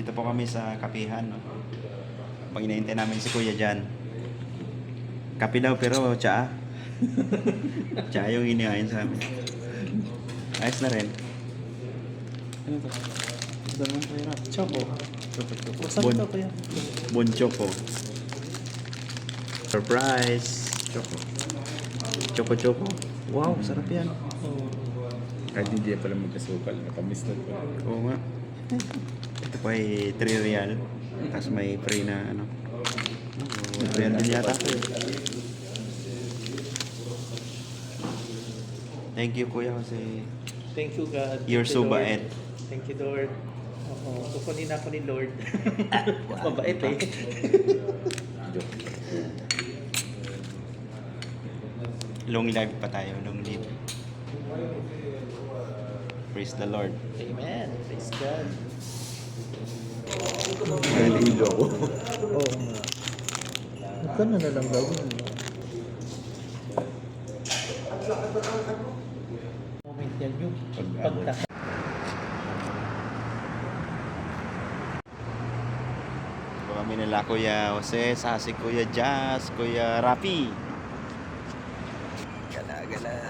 Dito po kami sa kapihan, no? Pag inaintay namin si Kuya dyan. Kape daw pero tsaa. Tsaa yung inihain sa amin. Ayos na rin. Ano to? Ito naman pera. Choco. Basta Bon. ito kaya. Bon Choco. Surprise! Choco. Choco Choco. Wow, sarap yan. Kahit hindi pala magkasukal, nakamiss na pala. Oo nga. Ito pa ay 3 real. Tapos may free na ano. 3 real din yata. Thank you Kuya kasi Thank you God. you're Thank so you, Lord. bait. Thank you Lord. Oo, kukunin ako ni Lord. Mabait eh. Joke. Long live pa tayo, long live. Praise the Lord. Amen. Praise God. Naliligo ako. Oo nga. Ikaw na lang gawin mo. Moment yan yung pagtaka. So, kami nila Kuya Jose, si Kuya Jazz, Kuya Rafi. Gala, gala.